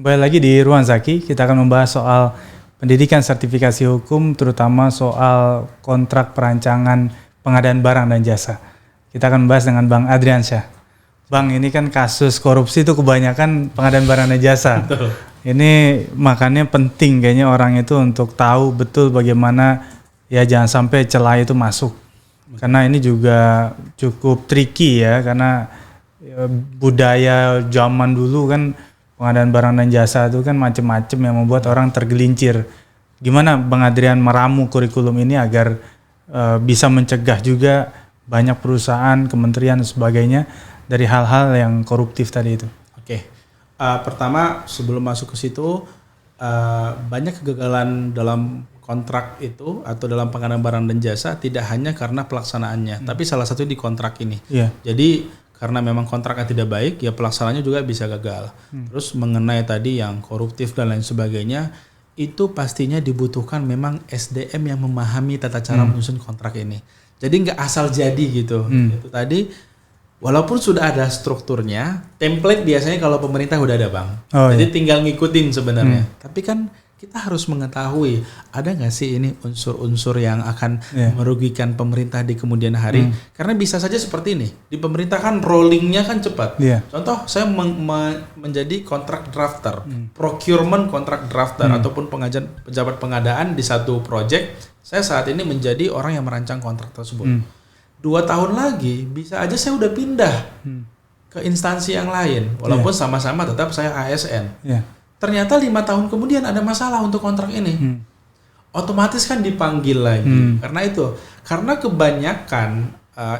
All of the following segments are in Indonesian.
Kembali lagi di Ruang Zaki, kita akan membahas soal pendidikan sertifikasi hukum, terutama soal kontrak perancangan pengadaan barang dan jasa. Kita akan membahas dengan Bang Adriansyah. Bang, ini kan kasus korupsi itu kebanyakan pengadaan barang dan jasa. Betul. Ini makanya penting kayaknya orang itu untuk tahu betul bagaimana ya jangan sampai celah itu masuk. Karena ini juga cukup tricky ya, karena budaya zaman dulu kan pengadaan barang dan jasa itu kan macam-macam yang membuat orang tergelincir. Gimana Bang Adrian meramu kurikulum ini agar bisa mencegah juga banyak perusahaan, kementerian dan sebagainya dari hal-hal yang koruptif tadi itu? Oke. Pertama sebelum masuk ke situ, banyak kegagalan dalam kontrak itu atau dalam pengadaan barang dan jasa tidak hanya karena pelaksanaannya, tapi salah satu di kontrak ini. Yeah. Jadi karena memang kontraknya tidak baik, ya pelaksanaannya juga bisa gagal. Terus mengenai tadi yang koruptif dan lain sebagainya, itu pastinya dibutuhkan memang SDM yang memahami tata cara menyusun kontrak ini. Jadi nggak asal jadi gitu. Itu tadi, walaupun sudah ada strukturnya, template biasanya kalau pemerintah udah ada Bang. Jadi tinggal ngikutin sebenarnya. Tapi kan kita harus mengetahui ada nggak sih ini unsur-unsur yang akan merugikan pemerintah di kemudian hari. Karena bisa saja seperti ini, di pemerintah kan rollingnya kan cepat. Contoh saya menjadi kontrak drafter, procurement kontrak drafter ataupun pejabat pengadaan di satu project. Saya saat ini menjadi orang yang merancang kontrak tersebut. 2 tahun lagi bisa aja saya udah pindah ke instansi yang lain, walaupun sama-sama tetap saya ASN. Ternyata 5 tahun kemudian ada masalah untuk kontrak ini. Otomatis kan dipanggil lagi. Karena kebanyakan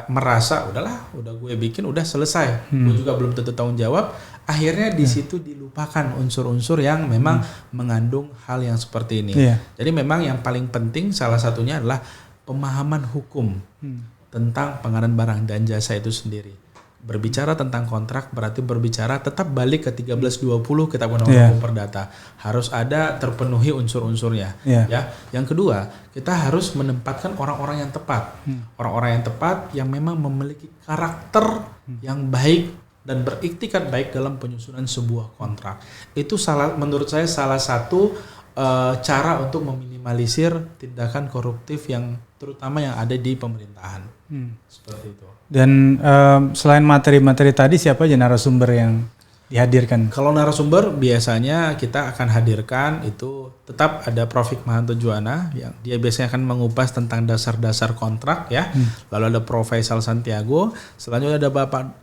merasa udah gue bikin udah selesai. Gue juga belum tentu tanggung jawab. Akhirnya di situ dilupakan unsur-unsur yang memang mengandung hal yang seperti ini. Jadi memang yang paling penting salah satunya adalah pemahaman hukum tentang pengadaan barang dan jasa itu sendiri. Berbicara tentang kontrak berarti berbicara tetap balik ke 1320 Kitab Undang-Undang Hukum Perdata. Harus ada terpenuhi unsur-unsurnya. Ya. Yang kedua, kita harus menempatkan orang-orang yang tepat. Orang-orang yang tepat yang memang memiliki karakter yang baik dan beriktikat baik dalam penyusunan sebuah kontrak. Itu menurut saya salah satu cara untuk meminimalisir tindakan koruptif yang terutama yang ada di pemerintahan. Seperti itu. Dan selain materi-materi tadi, siapa aja narasumber yang dihadirkan? Kalau narasumber biasanya kita akan hadirkan itu tetap ada Prof. Hikmahanto Juwana yang dia biasanya akan mengupas tentang dasar-dasar kontrak ya. Lalu ada Prof. Faisal Santiago, selanjutnya ada Bapak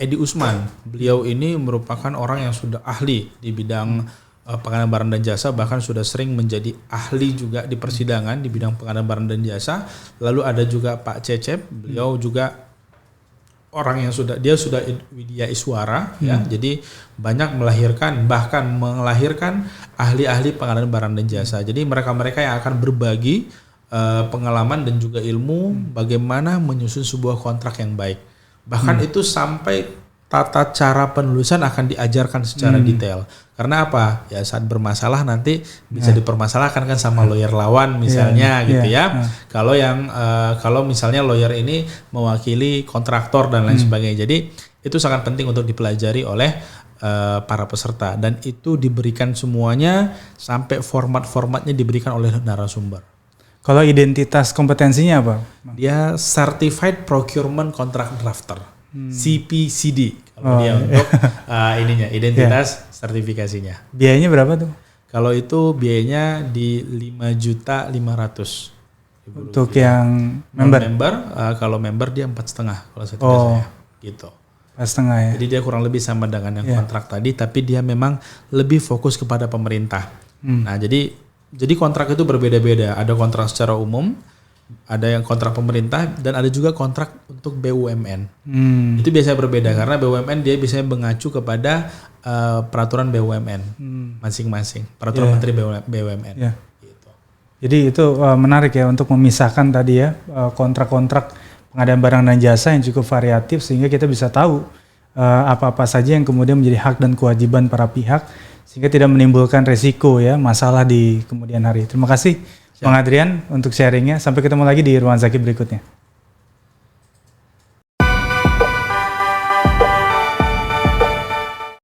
Edi Usman. Beliau ini merupakan orang yang sudah ahli di bidang pengadaan barang dan jasa, bahkan sudah sering menjadi ahli juga di persidangan di bidang pengadaan barang dan jasa. Lalu ada juga Pak Cecep, beliau juga orang yang sudah Widya Iswara ya. Jadi banyak bahkan melahirkan ahli-ahli pengadaan barang dan jasa. Jadi mereka-mereka yang akan berbagi pengalaman dan juga ilmu bagaimana menyusun sebuah kontrak yang baik. Bahkan itu sampai tata cara penulisan akan diajarkan secara detail. Karena apa? Ya saat bermasalah nanti bisa dipermasalahkan kan sama lawyer lawan misalnya gitu ya. Kalau misalnya lawyer ini mewakili kontraktor dan lain sebagainya. Jadi itu sangat penting untuk dipelajari oleh para peserta dan itu diberikan semuanya sampai format-formatnya diberikan oleh narasumber. Kalau identitas kompetensinya apa? Dia Certified Procurement Contract Drafter. CPCD kalau dia untuk ininya identitas sertifikasinya. Biayanya berapa tuh? Kalau itu biayanya di 5.500.000 untuk yang member. Kalau member dia 4,5 kalau sertifikasinya gitu. 4,5 ya. Jadi dia kurang lebih sama dengan yang kontrak tadi, tapi dia memang lebih fokus kepada pemerintah. Nah jadi kontrak itu berbeda-beda. Ada kontrak secara umum, ada yang kontrak pemerintah dan ada juga kontrak untuk BUMN. Itu biasanya berbeda karena BUMN dia biasanya mengacu kepada peraturan BUMN masing-masing, peraturan Menteri BUMN. Gitu. Jadi itu menarik ya untuk memisahkan tadi ya kontrak-kontrak pengadaan barang dan jasa yang cukup variatif sehingga kita bisa tahu apa-apa saja yang kemudian menjadi hak dan kewajiban para pihak sehingga tidak menimbulkan resiko ya masalah di kemudian hari. Terima kasih Bang Adrian untuk sharingnya. Sampai ketemu lagi di Ruang Zaki berikutnya.